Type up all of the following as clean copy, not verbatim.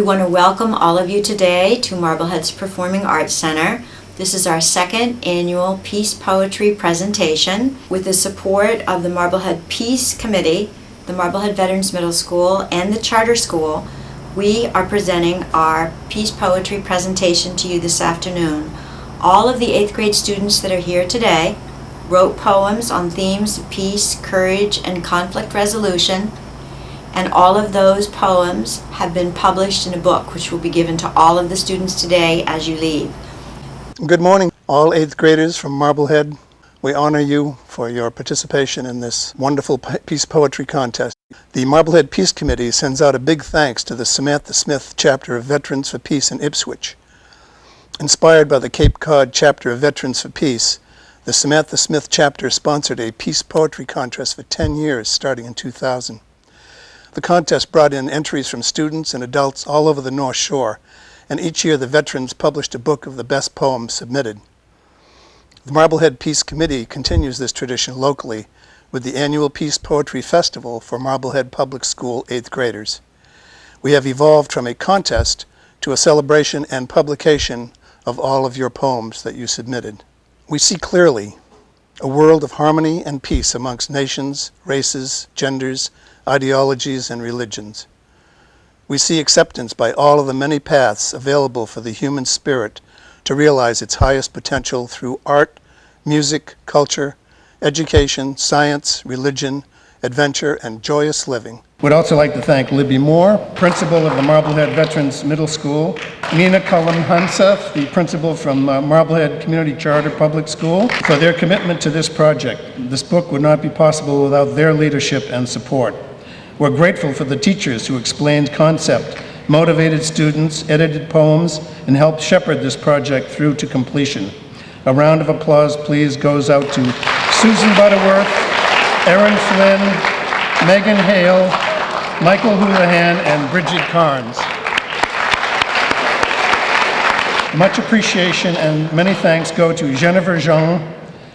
want to welcome all of you today to Marblehead's Performing Arts Center. This is our second annual Peace Poetry presentation. With the support of the Marblehead Peace Committee, the Marblehead Veterans Middle School, and the Charter School, we are presenting our Peace Poetry presentation to you this afternoon. All of the 8th grade students that are here today wrote poems on themes of peace, courage, and conflict resolution, and all of those poems have been published in a book which will be given to all of the students today as you leave. Good morning, all 8th graders from Marblehead. We honor you for your participation in this wonderful peace poetry contest. The Marblehead Peace Committee sends out a big thanks to the Samantha Smith chapter of Veterans for Peace in Ipswich. Inspired by the Cape Cod chapter of Veterans for Peace, the Samantha Smith chapter sponsored a peace poetry contest for 10 years starting in 2000. The contest brought in entries from students and adults all over the North Shore, and each year the veterans published a book of the best poems submitted. The Marblehead Peace Committee continues this tradition locally with the annual Peace Poetry Festival for Marblehead Public School 8th graders. We have evolved from a contest to a celebration and publication of all of your poems that you submitted. We see clearly a world of harmony and peace amongst nations, races, genders, ideologies, and religions. We see acceptance by all of the many paths available for the human spirit to realize its highest potential through art, music, culture, education, science, religion, adventure, and joyous living. We'd also like to thank Libby Moore, principal of the Marblehead Veterans Middle School, Nina Cullen-Hamzeh, the principal from Marblehead Community Charter Public School, for their commitment to this project. This book would not be possible without their leadership and support. We're grateful for the teachers who explained concept, motivated students, edited poems, and helped shepherd this project through to completion. A round of applause, please, goes out to Susan Butterworth, Erin Flynn, Megan Hale, Michael Houlihan, and Bridget Carnes. Much appreciation and many thanks go to Jennifer Jean,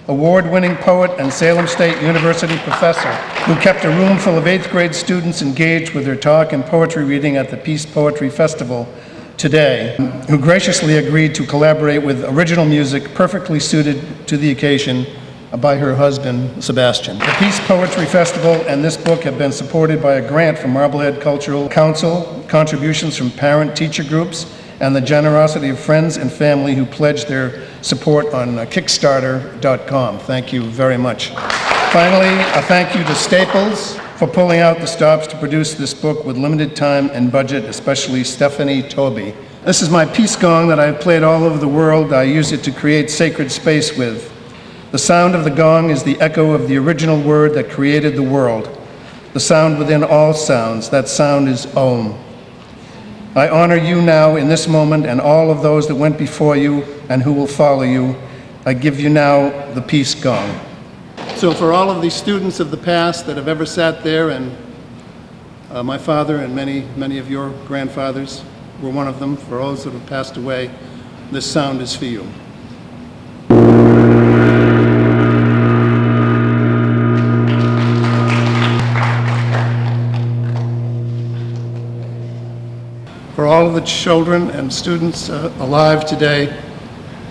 award-winning poet and Salem State University professor, who kept a room full of 8th grade students engaged with her talk and poetry reading at the Peace Poetry Festival today, who graciously agreed to collaborate with original music perfectly suited to the occasion by her husband, Sebastian. The Peace Poetry Festival and this book have been supported by a grant from Marblehead Cultural Council, contributions from parent-teacher groups, and the generosity of friends and family who pledged their support on Kickstarter.com. Thank you very much. Finally, a thank you to Staples for pulling out the stops to produce this book with limited time and budget, especially Stephanie Toby. This is my peace gong that I've played all over the world. I use it to create sacred space with. The sound of the gong is the echo of the original word that created the world. The sound within all sounds, that sound is Om. I honor you now in this moment and all of those that went before you and who will follow you. I give you now the peace gong. So for all of these students of the past that have ever sat there, and my father and many of your grandfathers were one of them, for those that have passed away, this sound is for you. For all of the children and students alive today,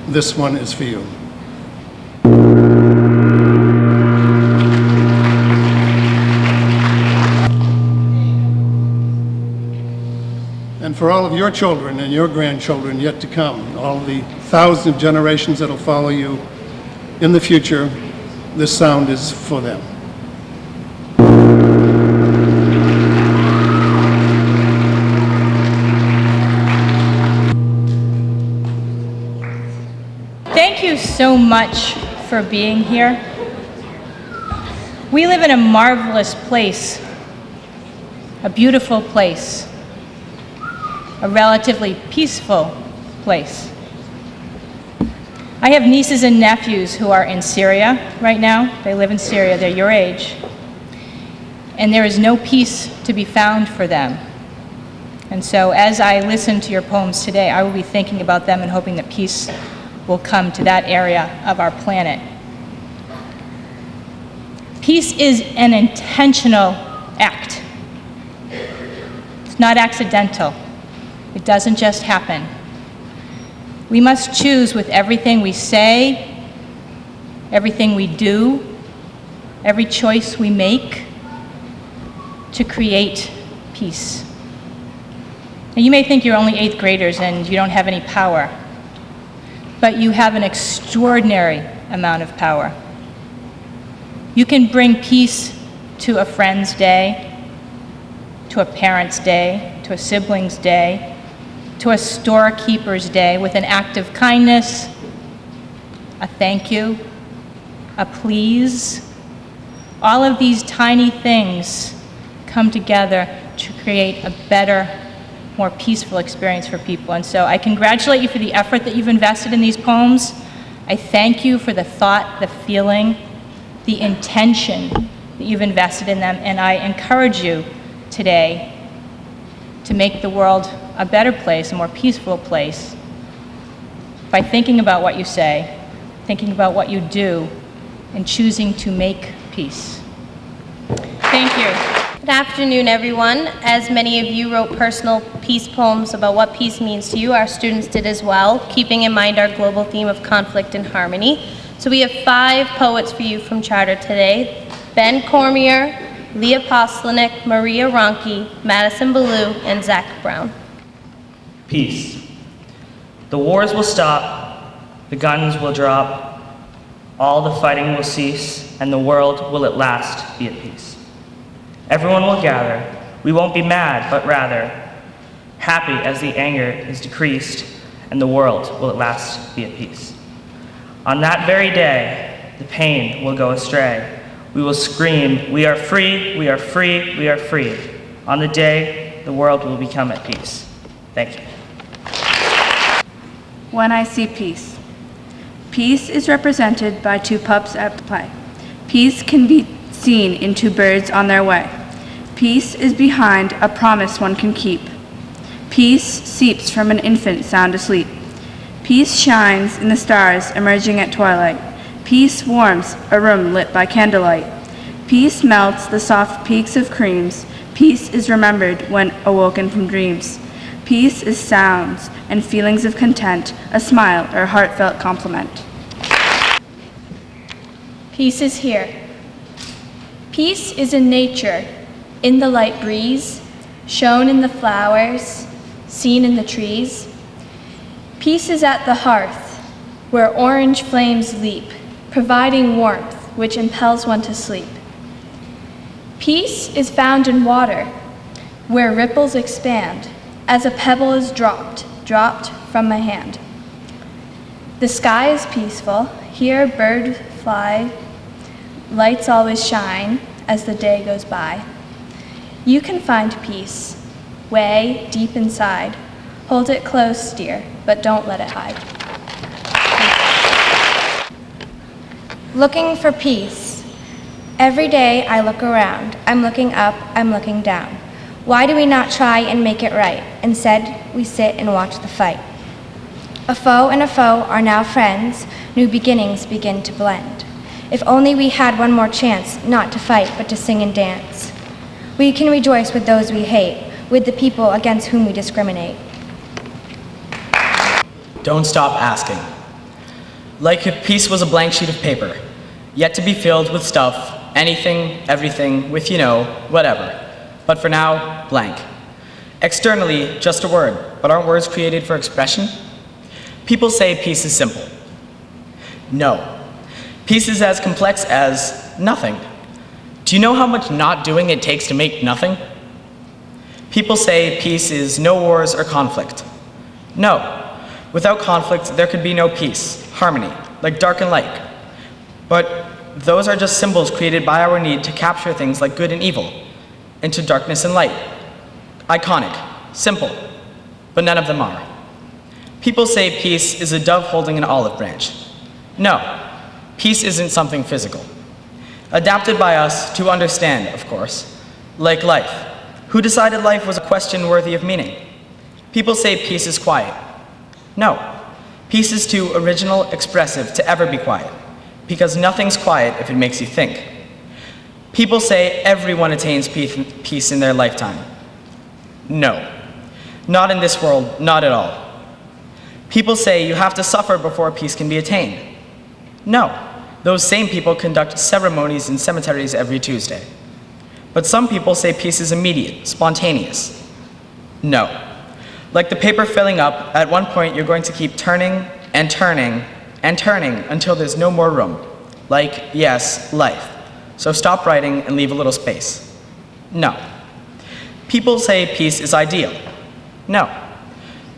this one is for you. And for all of your children and your grandchildren yet to come, all the thousands of generations that will follow you in the future, this sound is for them. Thank you so much for being here. We live in a marvelous place, a beautiful place, a relatively peaceful place. I have nieces and nephews who are in Syria right now. They live in Syria, they're your age. And there is no peace to be found for them. And so as I listen to your poems today, I will be thinking about them and hoping that peace will come to that area of our planet. Peace is an intentional act. It's not accidental. It doesn't just happen. We must choose with everything we say, everything we do, every choice we make to create peace. Now, you may think you're only 8th graders and you don't have any power, but you have an extraordinary amount of power. You can bring peace to a friend's day, to a parent's day, to a sibling's day, to a storekeeper's day with an act of kindness, a thank you, a please. All of these tiny things come together to create a better, more peaceful experience for people. And so I congratulate you for the effort that you've invested in these poems. I thank you for the thought, the feeling, the intention that you've invested in them, and I encourage you today to make the world a better place, a more peaceful place, by thinking about what you say, thinking about what you do, and choosing to make peace. Thank you. Good afternoon, everyone. As many of you wrote personal peace poems about what peace means to you, our students did as well, keeping in mind our global theme of conflict and harmony. So we have 5 poets for you from Charter today: Ben Cormier, Leah Postlenik, Maria Ronke, Madison Ballou, and Zach Brown. Peace. The wars will stop, the guns will drop, all the fighting will cease, and the world will at last be at peace. Everyone will gather. We won't be mad, but rather happy as the anger is decreased, and the world will at last be at peace. On that very day, the pain will go astray. We will scream, "We are free, we are free, we are free." On the day, the world will become at peace. Thank you. When I see peace. Peace is represented by 2 pups at play. Peace can be seen in 2 birds on their way. Peace is behind a promise one can keep. Peace seeps from an infant sound asleep. Peace shines in the stars emerging at twilight. Peace warms a room lit by candlelight. Peace melts the soft peaks of creams. Peace is remembered when awoken from dreams. Peace is sounds and feelings of content, a smile or heartfelt compliment. Peace is here. Peace is in nature, in the light breeze, shown in the flowers, seen in the trees. Peace is at the hearth, where orange flames leap, providing warmth which impels one to sleep. Peace is found in water, where ripples expand, as a pebble is dropped from my hand. The sky is peaceful, here birds fly, lights always shine as the day goes by. You can find peace, way deep inside. Hold it close, dear, but don't let it hide. Looking for peace. Every day I look around. I'm looking up, I'm looking down. Why do we not try and make it right? Instead, we sit and watch the fight. A foe and a foe are now friends. New beginnings begin to blend. If only we had one more chance, not to fight, but to sing and dance. We can rejoice with those we hate, with the people against whom we discriminate. Don't stop asking. Like if peace was a blank sheet of paper, yet to be filled with stuff, anything, everything, with whatever. But for now, blank. Externally, just a word, but aren't words created for expression? People say peace is simple. No. Peace is as complex as nothing. Do you know how much not doing it takes to make nothing? People say peace is no wars or conflict. No. Without conflict, there could be no peace, harmony, like dark and light. But those are just symbols created by our need to capture things like good and evil into darkness and light. Iconic, simple, but none of them are. People say peace is a dove holding an olive branch. No, peace isn't something physical. Adapted by us to understand, of course, like life. Who decided life was a question worthy of meaning? People say peace is quiet. No, peace is too original, expressive to ever be quiet, because nothing's quiet if it makes you think. People say everyone attains peace in their lifetime. No. Not in this world, not at all. People say you have to suffer before peace can be attained. No, those same people conduct ceremonies in cemeteries every Tuesday. But some people say peace is immediate, spontaneous. No. Like the paper filling up, at one point you're going to keep turning and turning and turning until there's no more room. Like, yes, life. So stop writing and leave a little space. No. People say peace is ideal. No.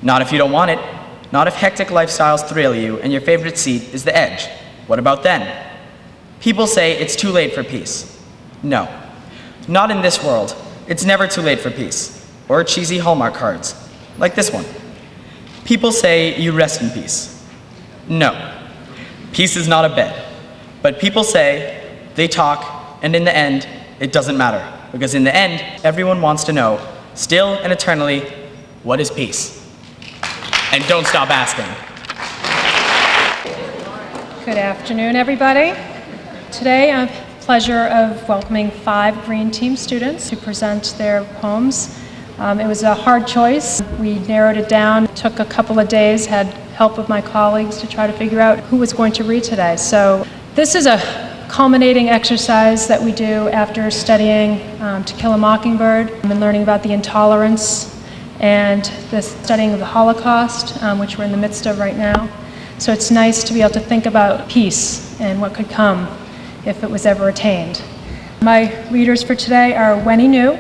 Not if you don't want it. Not if hectic lifestyles thrill you and your favorite seat is the edge. What about then? People say it's too late for peace. No. Not in this world. It's never too late for peace. Or cheesy Hallmark cards, like this one. People say you rest in peace. No. Peace is not a bed. But people say, they talk, and in the end, it doesn't matter. Because in the end, everyone wants to know, still and eternally, what is peace? And don't stop asking. Good afternoon, everybody. Today, I have the pleasure of welcoming 5 Green Team students to present their poems. It was a hard choice. We narrowed it down. It took a couple of days, had help of my colleagues to try to figure out who was going to read today. So this is a culminating exercise that we do after studying To Kill a Mockingbird and learning about the intolerance and the studying of the Holocaust, which we're in the midst of right now. So it's nice to be able to think about peace and what could come if it was ever attained. My readers for today are Wenny New,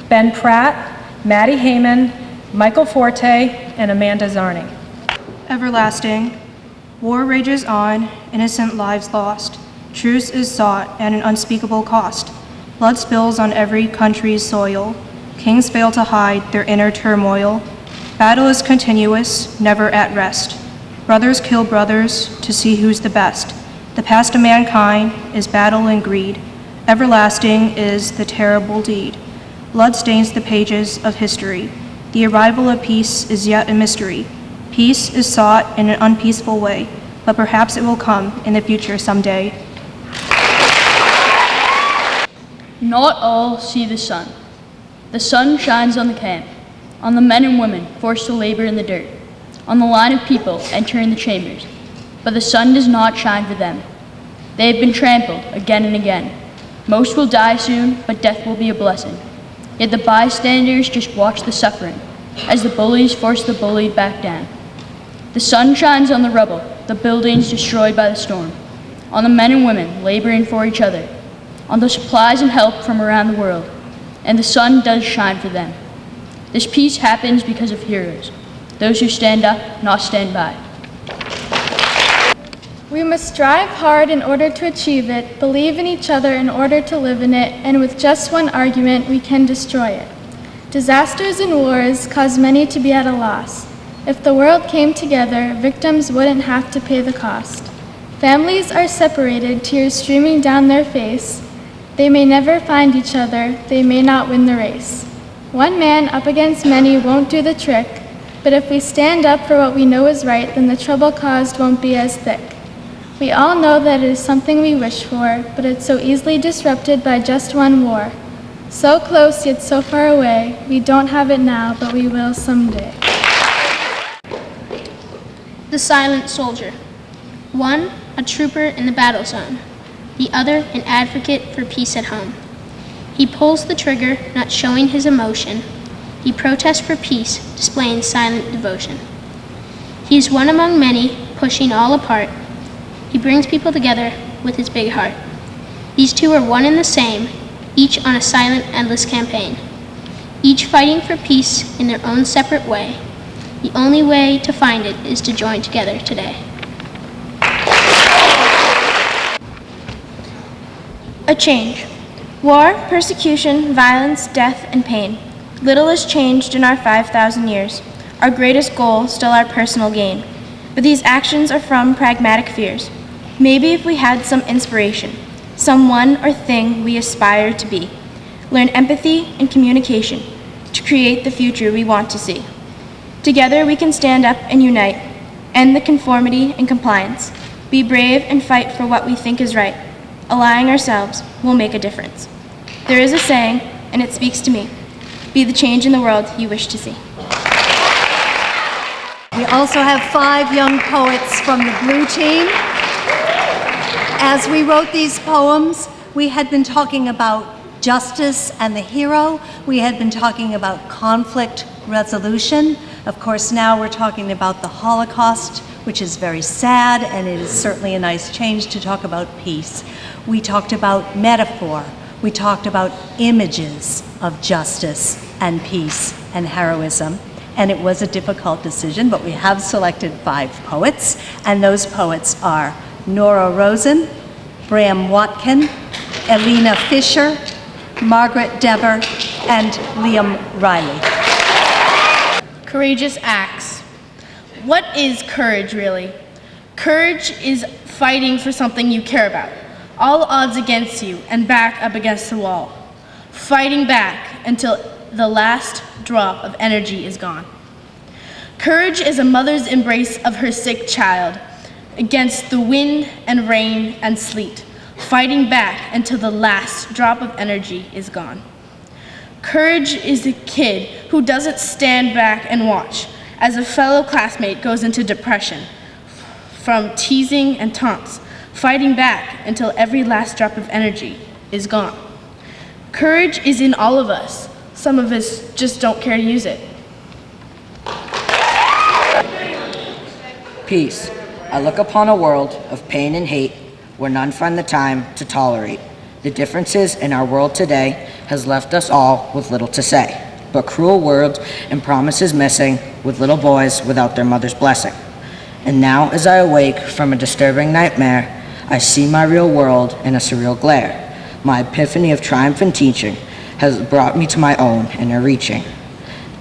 Ben Pratt, Maddie Heyman, Michael Forte, and Amanda Zarning. Everlasting. War rages on, innocent lives lost. Truce is sought at an unspeakable cost. Blood spills on every country's soil. Kings fail to hide their inner turmoil. Battle is continuous, never at rest. Brothers kill brothers to see who's the best. The past of mankind is battle and greed. Everlasting is the terrible deed. Blood stains the pages of history. The arrival of peace is yet a mystery. Peace is sought in an unpeaceful way, but perhaps it will come in the future someday. Not all see the sun. The sun shines on the camp, on the men and women forced to labor in the dirt, on the line of people entering the chambers. But the sun does not shine for them. They have been trampled again and again. Most will die soon, but death will be a blessing. Yet the bystanders just watch the suffering as the bullies force the bullied back down. The sun shines on the rubble, the buildings destroyed by the storm, on the men and women laboring for each other, on the supplies and help from around the world, and the sun does shine for them. This peace happens because of heroes, those who stand up, not stand by. We must strive hard in order to achieve it, believe in each other in order to live in it, and with just one argument we can destroy it. Disasters and wars cause many to be at a loss. If the world came together, victims wouldn't have to pay the cost. Families are separated, tears streaming down their face. They may never find each other, they may not win the race. One man up against many won't do the trick, but if we stand up for what we know is right, then the trouble caused won't be as thick. We all know that it is something we wish for, but it's so easily disrupted by just one war. So close yet so far away, we don't have it now, but we will someday. The silent soldier. One, a trooper in the battle zone. The other, an advocate for peace at home. He pulls the trigger, not showing his emotion. He protests for peace, displaying silent devotion. He is one among many, pushing all apart. He brings people together with his big heart. These two are one and the same, each on a silent, endless campaign. Each fighting for peace in their own separate way. The only way to find it is to join together today. A change. War, persecution, violence, death, and pain. Little has changed in our 5,000 years. Our greatest goal, still our personal gain. But these actions are from pragmatic fears. Maybe if we had some inspiration, someone or thing we aspire to be. Learn empathy and communication to create the future we want to see. Together we can stand up and unite, end the conformity and compliance, be brave and fight for what we think is right. Allying ourselves will make a difference. There is a saying, and it speaks to me. Be the change in the world you wish to see. We also have 5 young poets from the blue team. As we wrote these poems, we had been talking about justice and the hero. We had been talking about conflict resolution. Of course, now we're talking about the Holocaust, which is very sad, and it is certainly a nice change to talk about peace. We talked about metaphor. We talked about images of justice and peace and heroism. And it was a difficult decision, but we have selected 5 poets, and those poets are Nora Rosen, Bram Watkin, Elena Fisher, Margaret Dever, and Liam Riley. Courageous acts. What is courage, really? Courage is fighting for something you care about. All odds against you and back up against the wall. Fighting back until the last drop of energy is gone. Courage is a mother's embrace of her sick child against the wind and rain and sleet, fighting back until the last drop of energy is gone. Courage is a kid who doesn't stand back and watch as a fellow classmate goes into depression from teasing and taunts, fighting back until every last drop of energy is gone. Courage is in all of us. Some of us just don't care to use it. Peace. I look upon a world of pain and hate where none find the time to tolerate. The differences in our world today has left us all with little to say, but cruel words and promises missing, with little boys without their mother's blessing. And now as I awake from a disturbing nightmare, I see my real world in a surreal glare. My epiphany of triumph and teaching has brought me to my own inner reaching.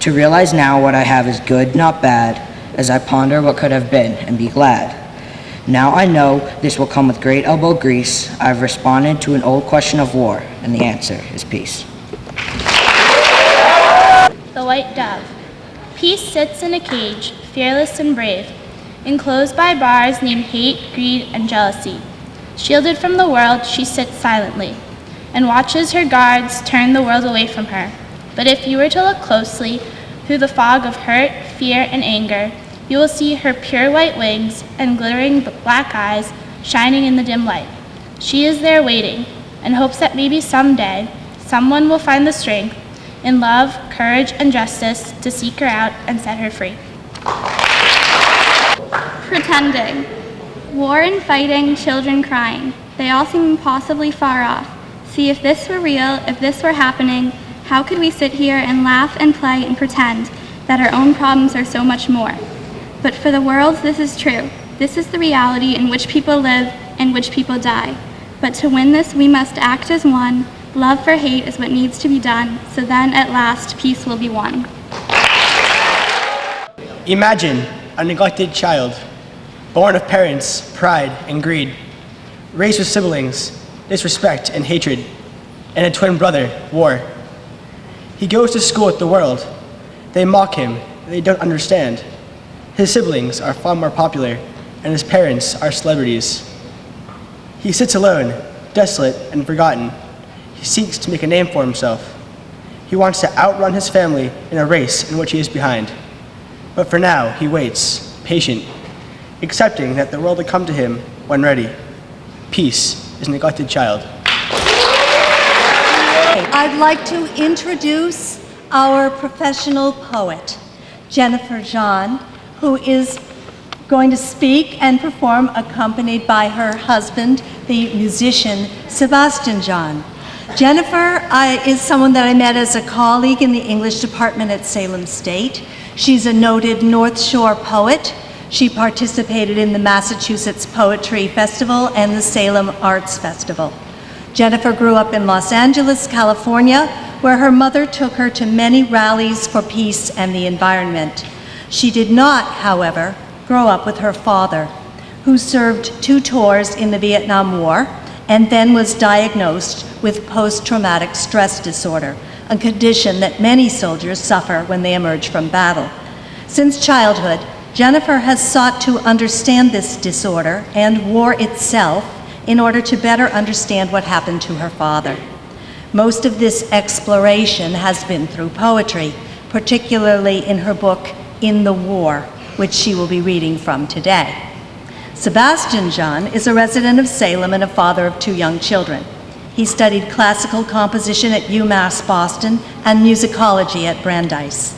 To realize now what I have is good, not bad, as I ponder what could have been and be glad. Now I know this will come with great elbow grease. I've responded to an old question of war, and the answer is peace. The white dove. Peace sits in a cage, fearless and brave, enclosed by bars named hate, greed, and jealousy. Shielded from the world, she sits silently and watches her guards turn the world away from her. But if you were to look closely through the fog of hurt, fear, and anger, you will see her pure white wings and glittering black eyes shining in the dim light. She is there waiting and hopes that maybe someday someone will find the strength in love, courage, and justice to seek her out and set her free. Pretending. War and fighting, children crying. They all seem impossibly far off. See, if this were real, if this were happening, how could we sit here and laugh and play and pretend that our own problems are so much more? But for the world, this is true. This is the reality in which people live and which people die. But to win this, we must act as one. Love for hate is what needs to be done, so then at last peace will be won. Imagine a neglected child, born of parents, pride and greed, raised with siblings, disrespect and hatred, and a twin brother, war. He goes to school with the world. They mock him, they don't understand. His siblings are far more popular, and his parents are celebrities. He sits alone, desolate and forgotten. He seeks to make a name for himself. He wants to outrun his family in a race in which he is behind. But for now, he waits, patient, accepting that the world will come to him when ready. Peace is a neglected child. I'd like to introduce our professional poet, Jennifer John, who is going to speak and perform accompanied by her husband, the musician Sebastian John. Jennifer is someone that I met as a colleague in the English department at Salem State. She's a noted North Shore poet. She participated in the Massachusetts Poetry Festival and the Salem Arts Festival. Jennifer grew up in Los Angeles, California, where her mother took her to many rallies for peace and the environment. She did not, however, grow up with her father, who served 2 tours in the Vietnam War and then was diagnosed with post-traumatic stress disorder, a condition that many soldiers suffer when they emerge from battle. Since childhood, Jennifer has sought to understand this disorder and war itself in order to better understand what happened to her father. Most of this exploration has been through poetry, particularly in her book, In the War, which she will be reading from today. Sebastian Jean is a resident of Salem and a father of 2 young children. He studied classical composition at UMass Boston and musicology at Brandeis.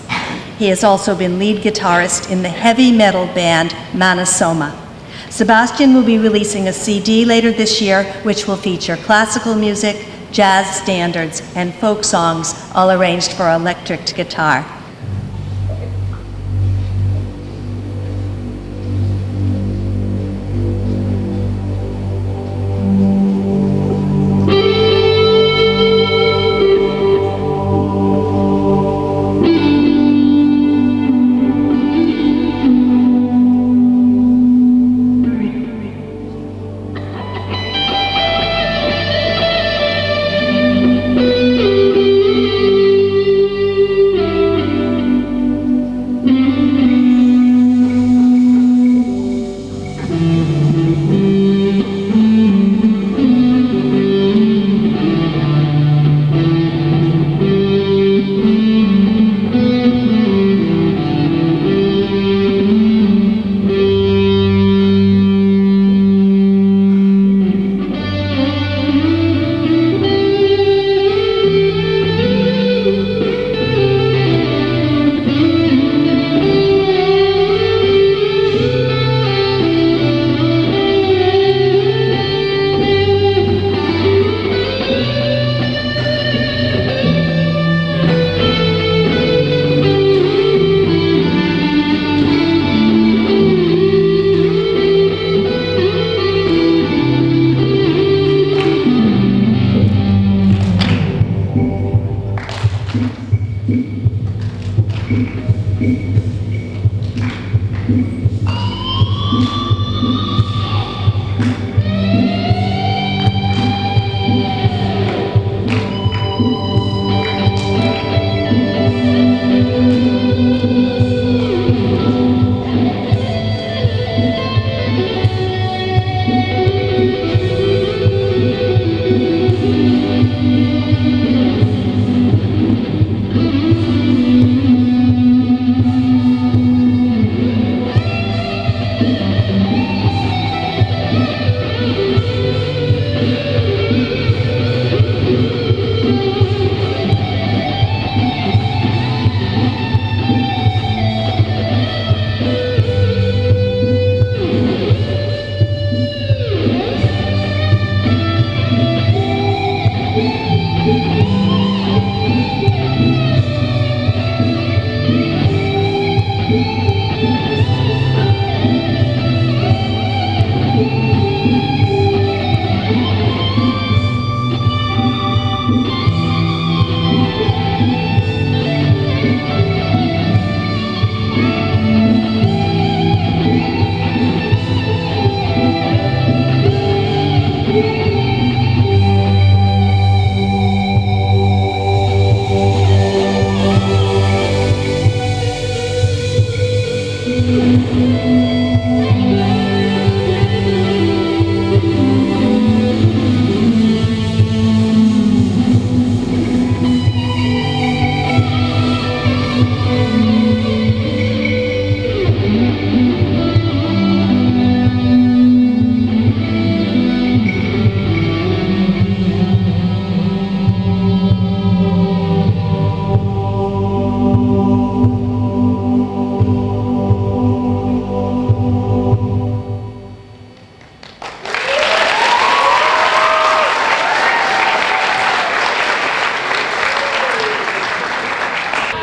He has also been lead guitarist in the heavy metal band Manasoma. Sebastian will be releasing a CD later this year, which will feature classical music, jazz standards, and folk songs, all arranged for electric guitar.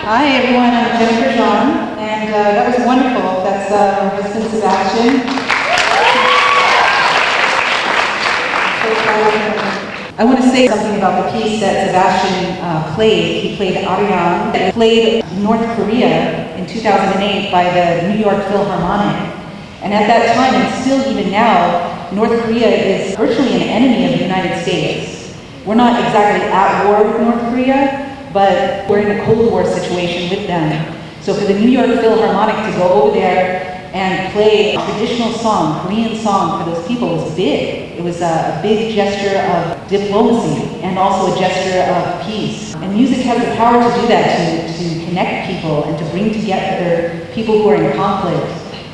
Hi everyone, I'm Jennifer Jean, and that was wonderful. That's my husband Sebastian. I want to say something about the piece that Sebastian played. He played Ariane. It played North Korea in 2008 by the New York Philharmonic. And at that time, and still even now, North Korea is virtually an enemy of the United States. We're not exactly at war with North Korea, but we're in a Cold War situation with them. So for the New York Philharmonic to go over there and play a traditional song, Korean song for those people was big. It was a big gesture of diplomacy and also a gesture of peace. And music has the power to do that, to connect people and to bring together people who are in conflict.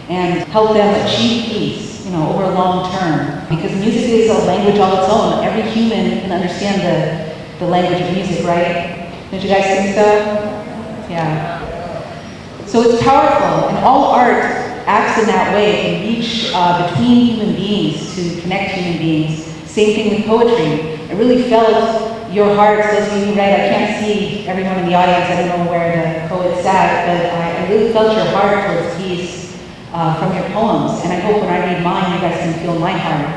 and help them achieve peace, over a long term. Because music is a language all its own. Every human can understand the language of music, right? Don't you guys think so? Yeah. So it's powerful, and all art acts in that way, can reach between human beings to connect human beings. Same thing with poetry. I really felt your hearts, those of you who read. I can't see everyone in the audience, I don't know where the poet sat, but I really felt your heart towards peace from your poems, and I hope when I read mine, you guys can feel my heart.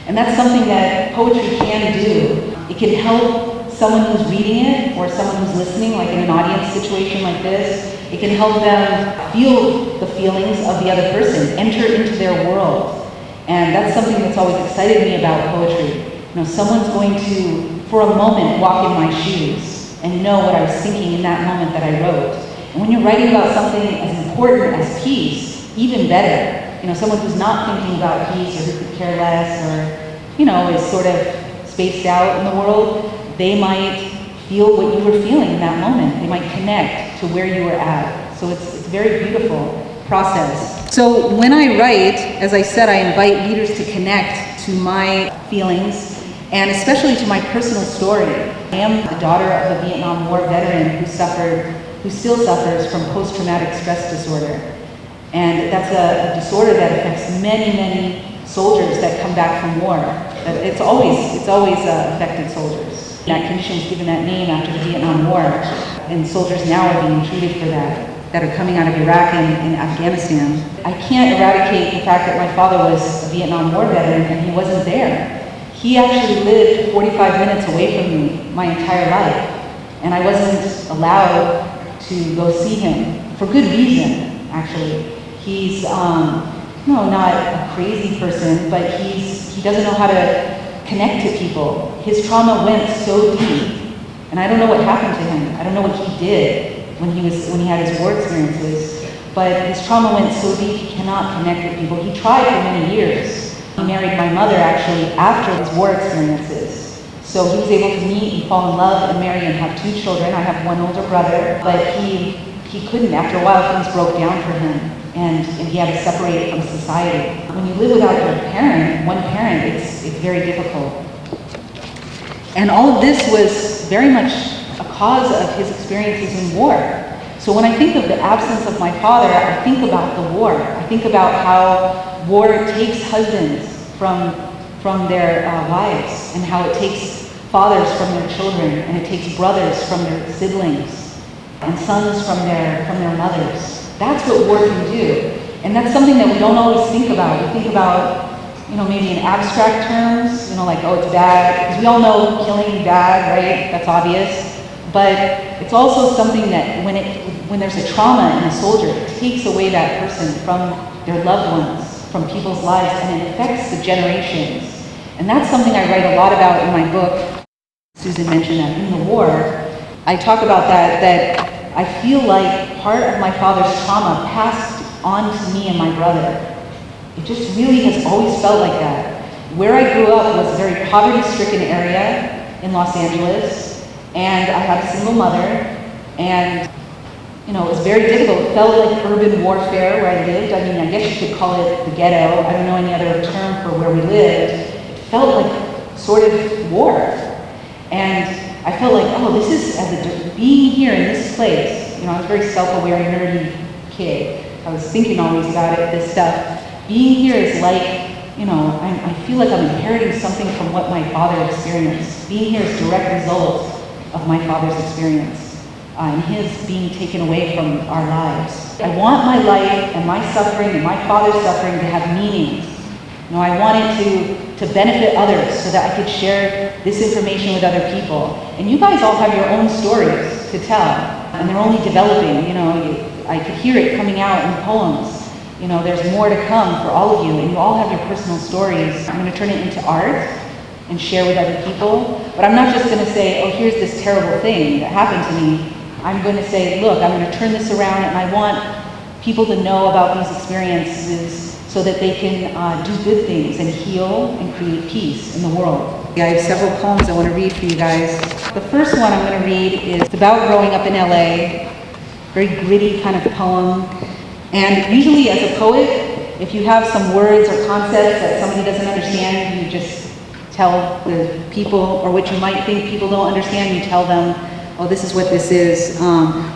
And that's something that poetry can do. It can help someone who's reading it, or someone who's listening, like in an audience situation like this. It can help them feel the feelings of the other person, enter into their world. And that's something that's always excited me about poetry. Someone's going to, for a moment, walk in my shoes and know what I was thinking in that moment that I wrote. And when you're writing about something as important as peace, even better. Someone who's not thinking about peace, or who could care less, or, is sort of spaced out in the world, they might feel what you were feeling in that moment. They might connect to where you were at. So it's a very beautiful process. So when I write, as I said, I invite readers to connect to my feelings, and especially to my personal story. I am the daughter of a Vietnam War veteran who still suffers from post-traumatic stress disorder. And that's a disorder that affects many, many soldiers that come back from war. It's always affected soldiers. That condition was given that name after the Vietnam War, and soldiers now are being treated for that are coming out of Iraq and Afghanistan. I can't eradicate the fact that my father was a Vietnam War veteran and he wasn't there. He actually lived 45 minutes away from me my entire life, and I wasn't allowed to go see him for good reason, actually. He's not a crazy person, but he doesn't know how to connect to people. His trauma went so deep, and I don't know what happened to him. I don't know what he did when he had his war experiences, but his trauma went so deep he cannot connect with people. He tried for many years. He married my mother actually after his war experiences. So he was able to meet and fall in love and marry and have 2 children. I have one older brother, but he couldn't. After a while, things broke down for him, and he had to separate from society. When you live without your parent, one parent, it's very difficult. And all of this was very much a cause of his experiences in war. So when I think of the absence of my father, I think about the war. I think about how war takes husbands from their wives, and how it takes fathers from their children, and it takes brothers from their siblings, and sons from their mothers. That's what war can do. And that's something that we don't always think about. We think about, maybe in abstract terms, like, oh, it's bad. Because we all know killing bad, right? That's obvious. But it's also something that when there's a trauma in a soldier, it takes away that person from their loved ones, from people's lives, and it affects the generations. And that's something I write a lot about in my book. Susan mentioned that in the war, I talk about that I feel like part of my father's trauma passed on to me and my brother. It just really has always felt like that. Where I grew up was a very poverty-stricken area in Los Angeles, and I had a single mother, and it was very difficult. It felt like urban warfare where I lived. I mean, I guess you could call it the ghetto. I don't know any other term for where we lived. It felt like sort of war. And I felt like, oh, this is, being here in this place, I was a very self-aware, nerdy kid. I was thinking always about this stuff. Being here is like, I feel like I'm inheriting something from what my father experienced. Being here is a direct result of my father's experience. And his being taken away from our lives. I want my life and my suffering and my father's suffering to have meaning. I want it to benefit others so that I could share this information with other people. And you guys all have your own stories to tell, and they're only developing. I could hear it coming out in poems. There's more to come for all of you, and you all have your personal stories. I'm going to turn it into art and share with other people. But I'm not just going to say, oh, here's this terrible thing that happened to me. I'm going to say, look, I'm going to turn this around, and I want people to know about these experiences so that they can do good things and heal and create peace in the world. I have several poems I want to read for you guys. The first one I'm going to read is about growing up in LA, very gritty kind of poem. And usually as a poet, If you have some words or concepts that somebody doesn't understand, you just tell the people, or what you might think people don't understand, you tell them, oh, this is what this is.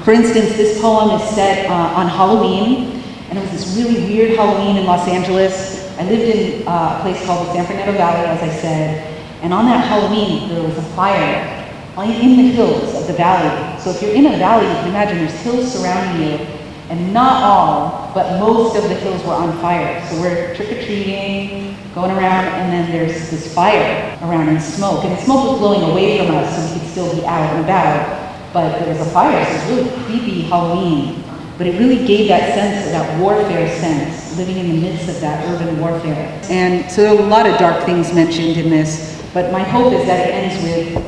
For instance, this poem is set on Halloween, and it was this really weird Halloween in Los Angeles. I lived in a place called the San Fernando Valley, as I said, and on that Halloween, there was a fire in the hills of the valley. So if you're in a valley, you can imagine there's hills surrounding you, and not all, but most of the hills were on fire. So we're trick-or-treating, going around, and then there's this fire around and smoke. And the smoke was blowing away from us, so we could still be out and about. But there was a fire, so it was really creepy Halloween. But it really gave that sense of that warfare sense, living in the midst of that urban warfare. And so there are a lot of dark things mentioned in this, but my hope is that it ends with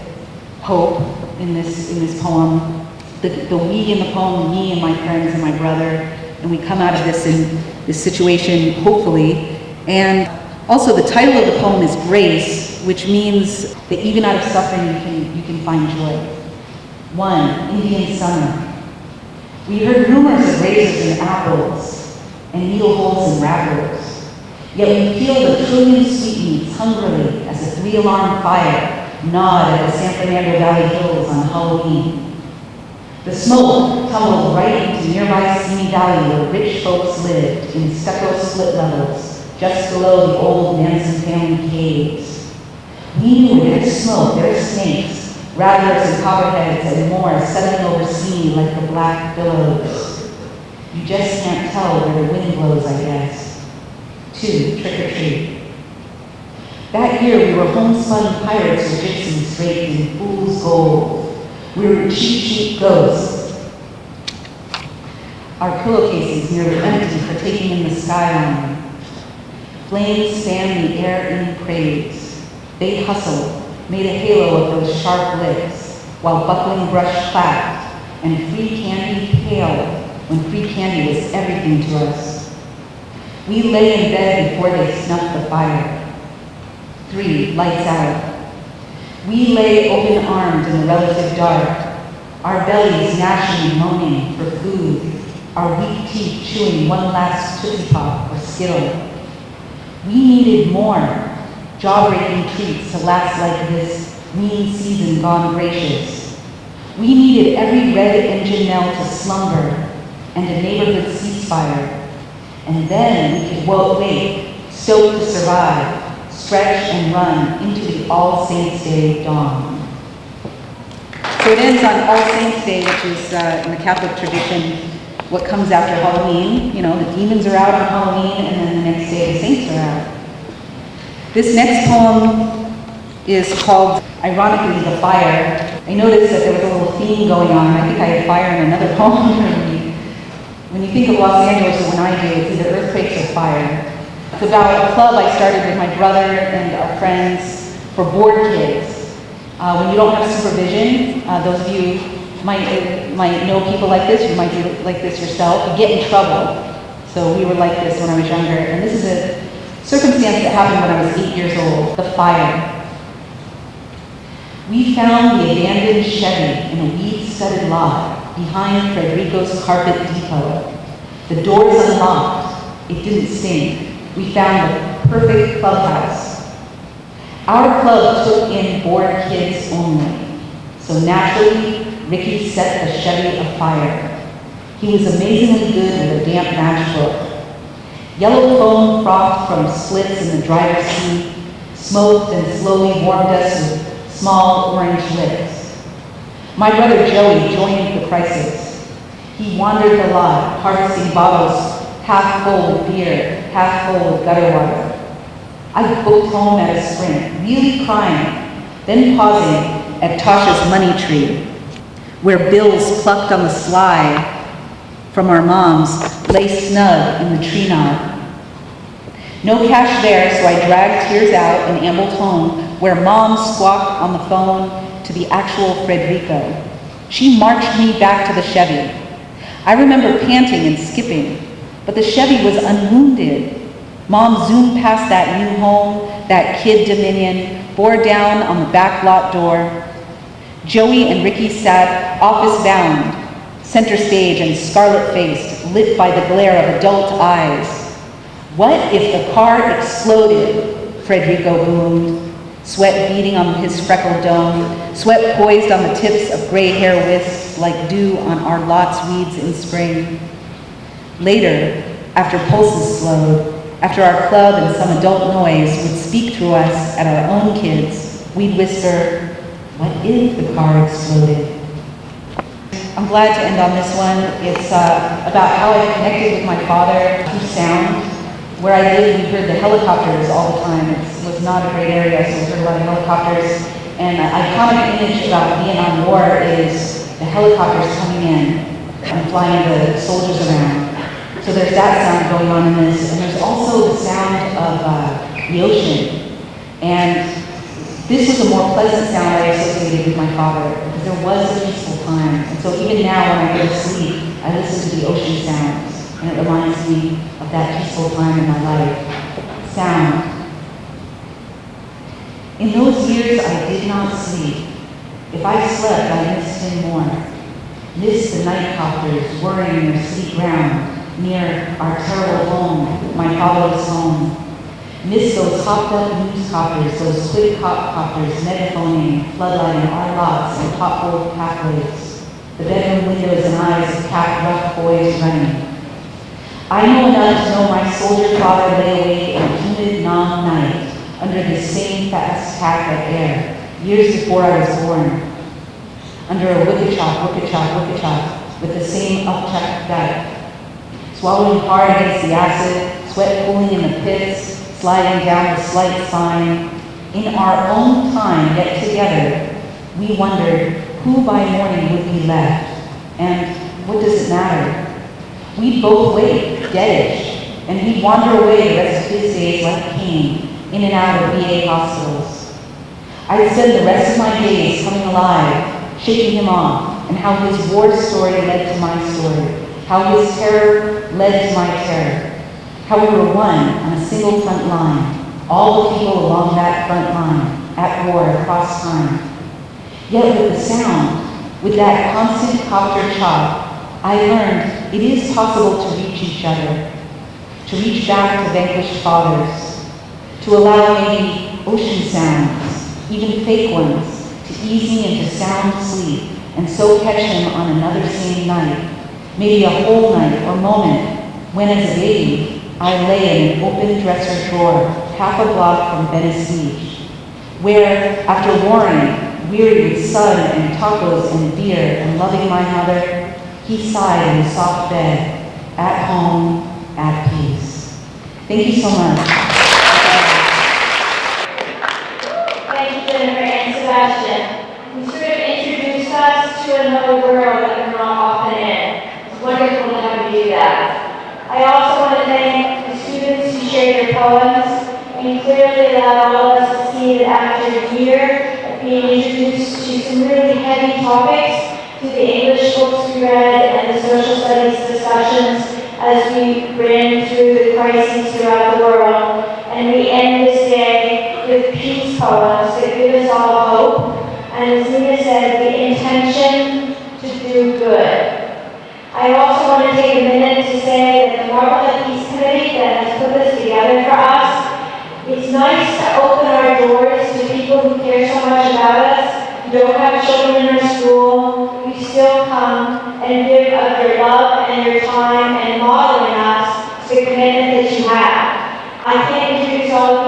hope in this poem. The we in the poem, me and my friends and my brother, and we come out of this in this situation, hopefully. And also the title of the poem is Grace, which means that even out of suffering you can find joy. 1, Indian summer. We heard rumors of razors and apples, and needle holes in wrappers. Yet we peeled 1,000,000,000 sweetmeats hungrily as a 3-alarm fire gnawed at the San Fernando Valley hills on Halloween. The smoke tumbled right into nearby Simi Valley where rich folks lived in stucco split levels, just below the old Manson family caves. We knew where there's smoke, there's snakes, rattlers and copperheads and more settling over Simi like the black billows. You just can't tell where the wind blows, I guess. 2, trick or treat. That year we were homespun pirates or gypsies draped in fool's gold. We were cheap ghosts. Our pillowcases nearly empty for taking in the skyline. Flames span the air in praise. They hustled, made a halo of those sharp lips, while buckling brush clapped, and free candy paled when free candy was everything to us. We lay in bed before they snuffed the fire. 3, lights out. We lay open-armed in the relative dark, our bellies gnashing and moaning for food, our weak teeth chewing one last Tootsie Pop or Skittle. We needed more, jaw-breaking treats to last like this lean season gone gracious. We needed every red engine knell to slumber and a neighborhood ceasefire. And then we could wake, stoked to survive, stretch and run into the All Saints' Day dawn. So it ends on All Saints' Day, which is in the Catholic tradition, what comes after Halloween. You know, the demons are out on Halloween, and then the next day the saints are out. This next poem is called, ironically, The Fire. I noticed that there was a little theme going on. I think I had fire in another poem. When you think of Los Angeles, or when I do, it's either earthquakes or fire. It's about a club I started with my brother and our friends for bored kids. When you don't have supervision, those of you might know people like this, you might be like this yourself, you get in trouble. So we were like this when I was younger, and this is a circumstance that happened when I was 8 years old, the fire. We found the abandoned Chevy in a weed-studded lot behind Frederico's carpet depot. The doors unlocked, it didn't stink. We found the perfect clubhouse. Our club took in bored kids only, so naturally, Ricky set the Chevy afire. He was amazingly good with a damp matchbook. Yellow foam frothed from slits in the driver's seat, smoked and slowly warmed us with small orange licks. My brother Joey joined the crisis. He wandered the lot, harvesting bottles half full with beer, half full with gutter water. I booked home at a sprint, really crying, then pausing at Tasha's money tree, where bills plucked on the sly from our moms lay snug in the tree knot. No cash there, so I dragged tears out and ambled home, where Mom squawked on the phone to the actual Frederico. She marched me back to the Chevy. I remember panting and skipping, but the Chevy was unwounded. Mom zoomed past that new home, that kid Dominion, bore down on the back lot door. Joey and Ricky sat office-bound, center stage and scarlet-faced, lit by the glare of adult eyes. What if the car exploded? Frederico boomed, sweat beading on his freckled dome, sweat poised on the tips of gray hair wisps like dew on our lot's weeds in spring. Later, after pulses slowed, after our club and some adult noise would speak through us at our own kids, we'd whisper, what if the car exploded? I'm glad to end on this one. It's about how I connected with my father through sound. Where I lived, we heard the helicopters all the time. It was not a great area, so we heard a lot of helicopters. And an iconic image about the Vietnam War is the helicopters coming in and flying the soldiers around. So there's that sound going on in this. And there's also the sound of the ocean. And this was a more pleasant sound I associated with my father, because there was a peaceful time. And so even now when I go to sleep, I listen to the ocean sounds, and it reminds me of that peaceful time in my life. Sound. In those years, I did not sleep. If I slept, I missed him more. Missed the night copters whirring their sleek ground near our terrible home, my father's home. Miss those hopped-up news copters, those quick copters megaphoning, floodlighting our lots and potholed pathways, the bedroom windows and eyes of capped rough boys running. I know enough to know my soldier father lay awake in a humid, numb night under this same fast pack of air, years before I was born, under a wicketchop, with the same upchucked gut, swallowing hard against the acid, sweat pooling in the pits, sliding down the slight spine. In our own time, yet together, we wondered who by morning would be left, and what does it matter? We'd both wait, deadish, and he'd wander away the rest of his days like Cain, in and out of VA hospitals. I'd spend the rest of my days coming alive, shaking him off, and how his war story led to my story, how his terror led to my terror. How we were one on a single front line, all the people along that front line, at war across time. Yet with the sound, with that constant copter chop, I learned it is possible to reach each other, to reach back to vanquished fathers, to allow maybe ocean sounds, even fake ones, to ease me into sound sleep, and so catch him on another same night, maybe a whole night or moment, when as a baby, I lay in an open dresser drawer, half a block from Venice Beach, where, after warring, weary with sun and tacos and beer and loving my mother, he sighed in a soft bed, at home, at peace. Thank you so much. Thank you, Jennifer and Sebastian. You sort of introduced us to another world that we're not often in. It's wonderful to have you do that. I also want to thank the students who shared their poems and clearly allowed all of us to see that after a year of being introduced to some really heavy topics, to the English books we read and the social studies discussions as we ran through the crises throughout the world, and we end this day with peace poems that give us all hope, and as Nina said, the intention to do good. I also want to take a minute to say that the Marblehead Peace Committee that has put this together for us, it's nice to open our doors to people who care so much about us, who don't have children in our school, who still come and give of your love and your time and model in us the commitment that you have. I can't introduce all of